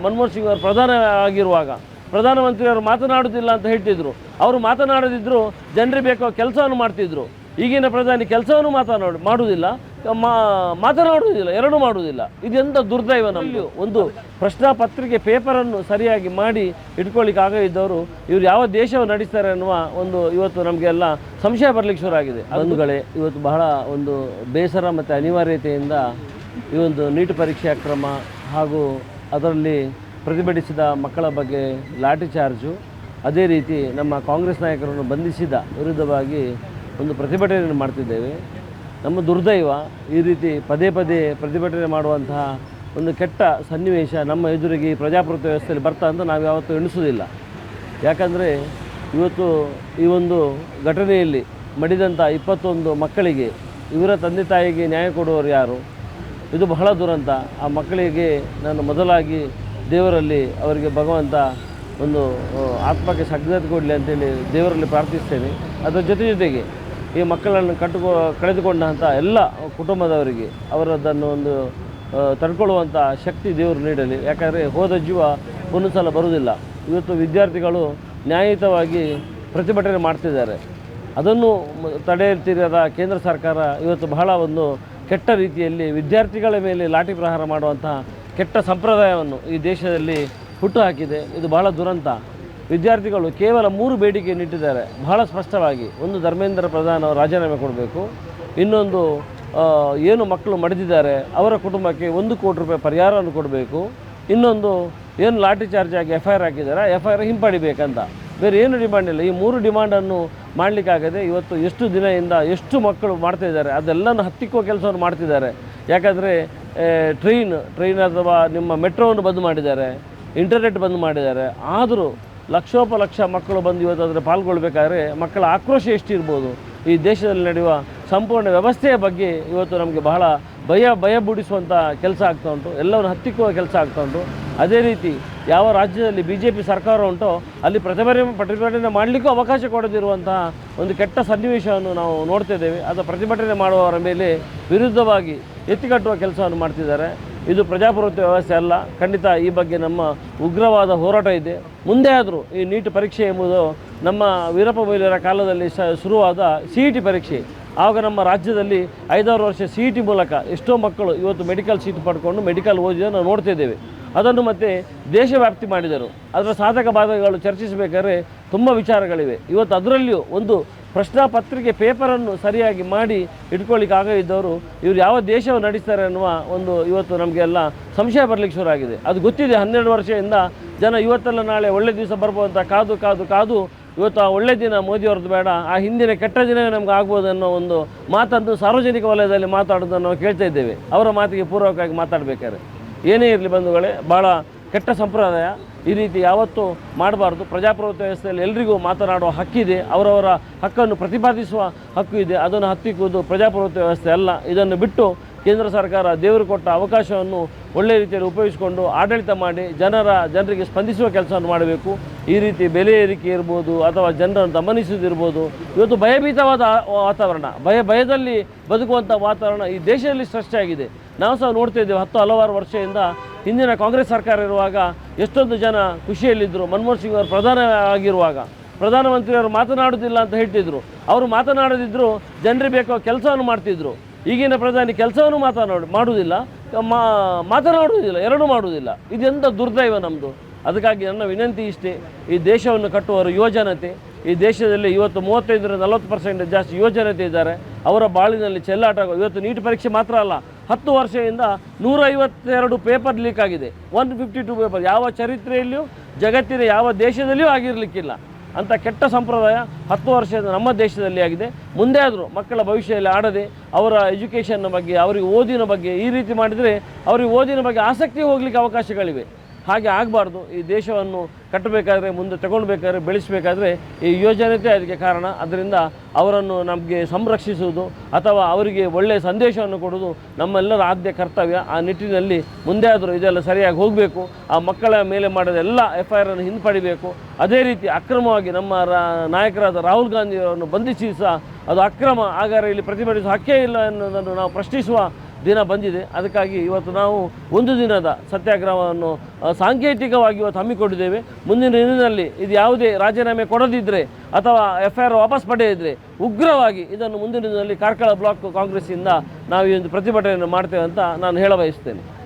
ಮನಮೋಹನ್ ಸಿಂಗ್ ಅವರು ಪ್ರಧಾನ ಆಗಿರುವಾಗ ಪ್ರಧಾನಮಂತ್ರಿಯವರು ಮಾತನಾಡುವುದಿಲ್ಲ ಅಂತ ಹೇಳ್ತಿದ್ರು. ಅವರು ಮಾತನಾಡದಿದ್ದರೂ ಜನರಿಗೆ ಬೇಕಾದ ಕೆಲಸವನ್ನು ಮಾಡ್ತಿದ್ರು. ಈಗಿನ ಪ್ರಧಾನಿ ಕೆಲಸವನ್ನು ಮಾಡುವುದಿಲ್ಲ, ಮಾತನಾಡುವುದಿಲ್ಲ, ಎರಡೂ ಮಾಡುವುದಿಲ್ಲ. ಇದೆಂಥ ದುರ್ದೈವ. ನಮ್ಮಲ್ಲಿ ಒಂದು ಪ್ರಶ್ನಾ ಪತ್ರಿಕೆ ಪೇಪರನ್ನು ಸರಿಯಾಗಿ ಮಾಡಿ ಇಟ್ಕೊಳ್ಳಿಕ್ಕೆ ಆಗದಿದ್ದವರು ಇವರು ಯಾವ ದೇಶವನ್ನು ನಡೆಸ್ತಾರೆ ಅನ್ನುವ ಒಂದು ಇವತ್ತು ನಮಗೆಲ್ಲ ಸಂಶಯ ಬರಲಿಕ್ಕೆ ಶುರು ಆಗಿದೆ. ಬಂಧುಗಳೇ, ಇವತ್ತು ಬಹಳ ಒಂದು ಬೇಸರ ಮತ್ತು ಅನಿವಾರ್ಯತೆಯಿಂದ ಈ ಒಂದು ನೀಟ್ ಪರೀಕ್ಷೆ ಅಕ್ರಮ ಹಾಗೂ ಅದರಲ್ಲಿ ಪ್ರತಿಭಟಿಸಿದ ಮಕ್ಕಳ ಬಗ್ಗೆ ಲಾಠಿ ಚಾರ್ಜು, ಅದೇ ರೀತಿ ನಮ್ಮ ಕಾಂಗ್ರೆಸ್ ನಾಯಕರನ್ನು ಬಂಧಿಸಿದ ವಿರುದ್ಧವಾಗಿ ಒಂದು ಪ್ರತಿಭಟನೆಯನ್ನು ಮಾಡ್ತಿದ್ದೇವೆ. ನಮ್ಮ ದುರ್ದೈವ ಈ ರೀತಿ ಪದೇ ಪದೇ ಪ್ರತಿಭಟನೆ ಮಾಡುವಂತಹ ಒಂದು ಕೆಟ್ಟ ಸನ್ನಿವೇಶ ನಮ್ಮ ಎದುರಿಗೆ ಈ ಪ್ರಜಾಪ್ರಭುತ್ವ ವ್ಯವಸ್ಥೆಯಲ್ಲಿ ಬರ್ತಾ ಅಂತ ನಾವು ಯಾವತ್ತೂ ಎಣಿಸೋದಿಲ್ಲ. ಯಾಕಂದರೆ ಇವತ್ತು ಈ ಒಂದು ಘಟನೆಯಲ್ಲಿ ಮಡಿದಂಥ 21 ಮಕ್ಕಳಿಗೆ ಇವರ ತಂದೆ ತಾಯಿಗೆ ನ್ಯಾಯ ಕೊಡುವವರು ಯಾರು? ಇದು ಬಹಳ ದುರಂತ. ಆ ಮಕ್ಕಳಿಗೆ ನಾನು ಮೊದಲಾಗಿ ದೇವರಲ್ಲಿ ಅವರಿಗೆ ಭಗವಂತ ಒಂದು ಆತ್ಮಕ್ಕೆ ಸದ್ಗತಿ ಕೊಡಲಿ ಅಂತೇಳಿ ದೇವರಲ್ಲಿ ಪ್ರಾರ್ಥಿಸ್ತೇನೆ. ಅದರ ಜೊತೆಗೆ ಈ ಮಕ್ಕಳನ್ನು ಕಳೆದುಕೊಂಡಂಥ ಎಲ್ಲ ಕುಟುಂಬದವರಿಗೆ ಅವರದನ್ನು ಒಂದು ತಡ್ಕೊಳ್ಳುವಂಥ ಶಕ್ತಿ ದೇವರು ನೀಡಲಿ. ಯಾಕಂದರೆ ಹೋದ ಜೀವ ಒಂದು ಸಲ ಬರುವುದಿಲ್ಲ. ಇವತ್ತು ವಿದ್ಯಾರ್ಥಿಗಳು ನ್ಯಾಯಯುತವಾಗಿ ಪ್ರತಿಭಟನೆ ಮಾಡ್ತಿದ್ದಾರೆ. ಅದನ್ನು ತಡೆಯುತ್ತಿರದ ಕೇಂದ್ರ ಸರ್ಕಾರ ಇವತ್ತು ಬಹಳ ಒಂದು ಕೆಟ್ಟ ರೀತಿಯಲ್ಲಿ ವಿದ್ಯಾರ್ಥಿಗಳ ಮೇಲೆ ಲಾಠಿ ಪ್ರಹಾರ ಮಾಡುವಂತಹ ಕೆಟ್ಟ ಸಂಪ್ರದಾಯವನ್ನು ಈ ದೇಶದಲ್ಲಿ ಹುಟ್ಟುಹಾಕಿದೆ. ಇದು ಬಹಳ ದುರಂತ. ವಿದ್ಯಾರ್ಥಿಗಳು ಕೇವಲ 3 ಬೇಡಿಕೆಯನ್ನು ಇಟ್ಟಿದ್ದಾರೆ ಬಹಳ ಸ್ಪಷ್ಟವಾಗಿ. ಒಂದು, ಧರ್ಮೇಂದ್ರ ಪ್ರಧಾನ್ ಅವರು ರಾಜೀನಾಮೆ ಕೊಡಬೇಕು. ಇನ್ನೊಂದು, ಏನು ಮಕ್ಕಳು ಮಡಿದಿದ್ದಾರೆ ಅವರ ಕುಟುಂಬಕ್ಕೆ 1 ಕೋಟಿ ರೂಪಾಯಿ ಪರಿಹಾರವನ್ನು ಕೊಡಬೇಕು. ಇನ್ನೊಂದು, ಏನು ಲಾಠಿ ಚಾರ್ಜ್ ಆಗಿ FIR ಹಾಕಿದ್ದಾರೆ FIR ಹಿಂಪಡಿಬೇಕಂತ. ಬೇರೆ ಏನು ಡಿಮಾಂಡ್ ಇಲ್ಲ. ಈ 3 ಡಿಮಾಂಡನ್ನು ಮಾಡಲಿಕ್ಕಾಗದೆ ಇವತ್ತು ಎಷ್ಟು ದಿನದಿಂದ ಎಷ್ಟು ಮಕ್ಕಳು ಮಾಡ್ತಾಯಿದ್ದಾರೆ, ಅದೆಲ್ಲನೂ ಹತ್ತಿಕ್ಕುವ ಕೆಲಸವನ್ನು ಮಾಡ್ತಿದ್ದಾರೆ. ಯಾಕಂದರೆ ಟ್ರೈನ್ ಅಥವಾ ನಿಮ್ಮ ಮೆಟ್ರೋವನ್ನು ಬಂದ್ ಮಾಡಿದ್ದಾರೆ, ಇಂಟರ್ನೆಟ್ ಬಂದ್ ಮಾಡಿದ್ದಾರೆ. ಆದರೂ ಲಕ್ಷೋಪಲಕ್ಷ ಮಕ್ಕಳು ಬಂದು ಇವತ್ತು ಅದರ ಪಾಲ್ಗೊಳ್ಬೇಕಾದ್ರೆ ಮಕ್ಕಳ ಆಕ್ರೋಶ ಎಷ್ಟಿರ್ಬೋದು. ಈ ದೇಶದಲ್ಲಿ ನಡೆಯುವ ಸಂಪೂರ್ಣ ವ್ಯವಸ್ಥೆಯ ಬಗ್ಗೆ ಇವತ್ತು ನಮಗೆ ಬಹಳ ಭಯ ಮೂಡಿಸುವಂಥ ಕೆಲಸ ಆಗ್ತಾ ಉಂಟು. ಎಲ್ಲವನ್ನು ಹತ್ತಿಕ್ಕುವ ಕೆಲಸ ಆಗ್ತಾ ಉಂಟು. ಅದೇ ರೀತಿ ಯಾವ ರಾಜ್ಯದಲ್ಲಿ BJP ಸರ್ಕಾರ ಉಂಟೋ ಅಲ್ಲಿ ಪ್ರತಿಭಟನೆ ಮಾಡಲಿಕ್ಕೂ ಅವಕಾಶ ಕೊಡದಿರುವಂತಹ ಒಂದು ಕೆಟ್ಟ ಸನ್ನಿವೇಶವನ್ನು ನಾವು ನೋಡ್ತಿದ್ದೇವೆ. ಅದು ಪ್ರತಿಭಟನೆ ಮಾಡುವವರ ಮೇಲೆ ವಿರುದ್ಧವಾಗಿ ಎತ್ತಿಕಟ್ಟುವ ಕೆಲಸವನ್ನು ಮಾಡ್ತಿದ್ದಾರೆ. ಇದು ಪ್ರಜಾಪ್ರಭುತ್ವ ವ್ಯವಸ್ಥೆ ಅಲ್ಲ. ಖಂಡಿತ ಈ ಬಗ್ಗೆ ನಮ್ಮ ಉಗ್ರವಾದ ಹೋರಾಟ ಇದೆ. ಮುಂದೆ ಆದರೂ ಈ ನೀಟ್ ಪರೀಕ್ಷೆ ಎಂಬುದು ನಮ್ಮ ವೀರಪ್ಪ ಮೊಯ್ಲಿಯರ ಕಾಲದಲ್ಲಿ ಶುರುವಾದ CET ಪರೀಕ್ಷೆ. ಆವಾಗ ನಮ್ಮ ರಾಜ್ಯದಲ್ಲಿ 5-6 ವರ್ಷ CET ಮೂಲಕ ಎಷ್ಟೋ ಮಕ್ಕಳು ಇವತ್ತು ಮೆಡಿಕಲ್ ಸೀಟ್ ಪಡ್ಕೊಂಡು ಮೆಡಿಕಲ್ ಓದಿದ ನಾವು ನೋಡ್ತಿದ್ದೇವೆ. ಅದನ್ನು ಮತ್ತೆ ದೇಶವ್ಯಾಪ್ತಿ ಮಾಡಿದರು. ಅದರ ಸಾಧಕ ಬಾಧಕಗಳು ಚರ್ಚಿಸಬೇಕಾದ್ರೆ ತುಂಬ ವಿಚಾರಗಳಿವೆ. ಇವತ್ತು ಅದರಲ್ಲಿಯೂ ಒಂದು ಪ್ರಶ್ನಾ ಪತ್ರಿಕೆ ಪೇಪರನ್ನು ಸರಿಯಾಗಿ ಮಾಡಿ ಇಟ್ಕೊಳ್ಳಿಕ್ಕೆ ಆಗದಿದ್ದವರು ಇವರು ಯಾವ ದೇಶವನ್ನು ನಡೆಸ್ತಾರೆ ಅನ್ನುವ ಒಂದು ಇವತ್ತು ನಮಗೆಲ್ಲ ಸಂಶಯ ಬರಲಿಕ್ಕೆ ಶುರು ಆಗಿದೆ. ಅದು ಗೊತ್ತಿದೆ. 12 ವರ್ಷದಿಂದ ಜನ ಇವತ್ತೆಲ್ಲ ನಾಳೆ ಒಳ್ಳೆ ದಿವಸ ಬರ್ಬೋದು ಅಂತ ಕಾದು ಇವತ್ತು ಆ ಒಳ್ಳೆ ದಿನ ಮೋದಿಯವ್ರದ್ದು ಬೇಡ, ಆ ಹಿಂದಿನ ಕೆಟ್ಟ ದಿನವೇ ನಮ್ಗೆ ಆಗ್ಬೋದು ಅನ್ನೋ ಒಂದು ಮಾತನ್ನು ಸಾರ್ವಜನಿಕ ವಲಯದಲ್ಲಿ ಮಾತಾಡೋದನ್ನು ನಾವು ಕೇಳ್ತಾ ಇದ್ದೇವೆ. ಅವರ ಮಾತಿಗೆ ಪೂರ್ವಕವಾಗಿ ಮಾತಾಡಬೇಕಾದ್ರೆ ಏನೇ ಇರಲಿ ಬಂಧುಗಳೇ, ಭಾಳ ಕೆಟ್ಟ ಸಂಪ್ರದಾಯ. ಈ ರೀತಿ ಯಾವತ್ತೂ ಮಾಡಬಾರ್ದು. ಪ್ರಜಾಪ್ರಭುತ್ವ ವ್ಯವಸ್ಥೆಯಲ್ಲಿ ಎಲ್ರಿಗೂ ಮಾತನಾಡುವ ಹಕ್ಕಿದೆ, ಅವರವರ ಹಕ್ಕನ್ನು ಪ್ರತಿಪಾದಿಸುವ ಹಕ್ಕು ಇದೆ. ಅದನ್ನು ಹತ್ತಿಕ್ಕುವುದು ಪ್ರಜಾಪ್ರಭುತ್ವ ವ್ಯವಸ್ಥೆ ಅಲ್ಲ. ಇದನ್ನು ಬಿಟ್ಟು ಕೇಂದ್ರ ಸರ್ಕಾರ ದೇವರು ಕೊಟ್ಟ ಅವಕಾಶವನ್ನು ಒಳ್ಳೆಯ ರೀತಿಯಲ್ಲಿ ಉಪಯೋಗಿಸಿಕೊಂಡು ಆಡಳಿತ ಮಾಡಿ ಜನರಿಗೆ ಸ್ಪಂದಿಸುವ ಕೆಲಸವನ್ನು ಮಾಡಬೇಕು. ಈ ರೀತಿ ಬೆಲೆ ಏರಿಕೆ ಇರ್ಬೋದು ಅಥವಾ ಜನರನ್ನು ದಮನಿಸುವುದಿರ್ಬೋದು. ಇವತ್ತು ಭಯಭೀತವಾದ ವಾತಾವರಣ, ಭಯದಲ್ಲಿ ಬದುಕುವಂಥ ವಾತಾವರಣ ಈ ದೇಶದಲ್ಲಿ ಸೃಷ್ಟಿಯಾಗಿದೆ. ನಾವು ಸಹ ನೋಡ್ತಾ ಇದ್ದೇವೆ. ಹಲವಾರು ವರ್ಷದಿಂದ ಹಿಂದಿನ ಕಾಂಗ್ರೆಸ್ ಸರ್ಕಾರ ಇರುವಾಗ ಎಷ್ಟೊಂದು ಜನ ಖುಷಿಯಲ್ಲಿದ್ದರು. ಮನಮೋಹನ್ ಸಿಂಗ್ ಅವರು ಪ್ರಧಾನ ಆಗಿರುವಾಗ ಪ್ರಧಾನಮಂತ್ರಿಯವರು ಮಾತನಾಡುವುದಿಲ್ಲ ಅಂತ ಹೇಳ್ತಿದ್ರು. ಅವರು ಮಾತನಾಡದಿದ್ದರೂ ಜನರಿಗೆ ಬೇಕಾದ ಕೆಲಸವನ್ನು ಮಾಡ್ತಿದ್ರು. ಈಗಿನ ಪ್ರಧಾನಿ ಕೆಲಸವನ್ನು ಮಾಡುವುದಿಲ್ಲ, ಮಾತನಾಡುವುದಿಲ್ಲ, ಎರಡೂ ಮಾಡುವುದಿಲ್ಲ. ಇದೆಂಥ ದುರ್ದೈವ ನಮ್ಮದು. ಅದಕ್ಕಾಗಿ ನನ್ನ ವಿನಂತಿ ಇಷ್ಟೇ, ಈ ದೇಶವನ್ನು ಕಟ್ಟುವವರು ಯುವಜನತೆ. ಈ ದೇಶದಲ್ಲಿ ಇವತ್ತು 35-40% ಜಾಸ್ತಿ ಯುವಜನತೆ ಇದ್ದಾರೆ. ಅವರ ಬಾಳಿನಲ್ಲಿ ಚೆಲ್ಲಾಟ. ಇವತ್ತು ನೀಟ್ ಪರೀಕ್ಷೆ ಮಾತ್ರ ಅಲ್ಲ, 10 ವರ್ಷದಿಂದ 152 ಪೇಪರ್ ಲೀಕ್ ಆಗಿದೆ. 152 ಪೇಪರ್ ಯಾವ ಚರಿತ್ರೆಯಲ್ಲಿಯೂ ಜಗತ್ತಿನ ಯಾವ ದೇಶದಲ್ಲಿಯೂ ಆಗಿರಲಿಕ್ಕಿಲ್ಲ. ಅಂಥ ಕೆಟ್ಟ ಸಂಪ್ರದಾಯ 10 ವರ್ಷದಿಂದ ನಮ್ಮ ದೇಶದಲ್ಲಿ ಆಗಿದೆ. ಮುಂದೆ ಆದರೂ ಮಕ್ಕಳ ಭವಿಷ್ಯದಲ್ಲಿ ಆಡದೆ ಅವರ ಎಜುಕೇಷನ್ನ ಬಗ್ಗೆ, ಅವರಿಗೆ ಓದಿನ ಬಗ್ಗೆ ಈ ರೀತಿ ಮಾಡಿದರೆ ಅವರಿಗೆ ಓದಿನ ಬಗ್ಗೆ ಆಸಕ್ತಿ ಹೋಗಲಿಕ್ಕೆ ಅವಕಾಶಗಳಿವೆ. ಹಾಗೆ ಆಗಬಾರ್ದು. ಈ ದೇಶವನ್ನು ಕಟ್ಟಬೇಕಾದ್ರೆ, ಮುಂದೆ ತಗೊಳ್ಬೇಕಾದ್ರೆ, ಬೆಳೆಸಬೇಕಾದ್ರೆ ಈ ಯುವಜನತೆ ಅದಕ್ಕೆ ಕಾರಣ. ಅದರಿಂದ ಅವರನ್ನು ನಮಗೆ ಸಂರಕ್ಷಿಸುವುದು ಅಥವಾ ಅವರಿಗೆ ಒಳ್ಳೆಯ ಸಂದೇಶವನ್ನು ಕೊಡುವುದು ನಮ್ಮೆಲ್ಲರ ಆದ್ಯ ಕರ್ತವ್ಯ. ಆ ನಿಟ್ಟಿನಲ್ಲಿ ಮುಂದೆ ಆದರೂ ಇದೆಲ್ಲ ಸರಿಯಾಗಿ ಹೋಗಬೇಕು. ಆ ಮಕ್ಕಳ ಮೇಲೆ ಮಾಡಿದ ಎಲ್ಲ FIR ಅನ್ನು ಹಿಂಪಡಿಬೇಕು. ಅದೇ ರೀತಿ ಅಕ್ರಮವಾಗಿ ನಮ್ಮ ನಾಯಕರಾದ ರಾಹುಲ್ ಗಾಂಧಿಯವರನ್ನು ಬಂಧಿಸಿ ಸಹ ಅದು ಅಕ್ರಮ. ಹಾಗಾದರೆ ಇಲ್ಲಿ ಪ್ರತಿಭಟಿಸುವ ಹಕ್ಕೇ ಇಲ್ಲ ಎನ್ನುವುದನ್ನು ನಾವು ಪ್ರಶ್ನಿಸುವ ದಿನ ಬಂದಿದೆ. ಅದಕ್ಕಾಗಿ ಇವತ್ತು ನಾವು ಒಂದು ದಿನದ ಸತ್ಯಾಗ್ರಹವನ್ನು ಸಾಂಕೇತಿಕವಾಗಿ ಇವತ್ತು ಹಮ್ಮಿಕೊಂಡಿದ್ದೇವೆ. ಮುಂದಿನ ದಿನದಲ್ಲಿ ಇದು ಯಾವುದೇ ರಾಜೀನಾಮೆ ಕೊಡದಿದ್ದರೆ ಅಥವಾ FIR ವಾಪಸ್ ಪಡೆಯದಿದ್ದರೆ ಉಗ್ರವಾಗಿ ಇದನ್ನು ಮುಂದಿನ ದಿನದಲ್ಲಿ ಕಾರ್ಕಳ ಬ್ಲಾಕ್ ಕಾಂಗ್ರೆಸ್ಸಿಂದ ನಾವು ಈ ಒಂದು ಪ್ರತಿಭಟನೆಯನ್ನು ಮಾಡ್ತೇವೆ ಅಂತ ನಾನು ಹೇಳ ಬಯಸ್ತೇನೆ.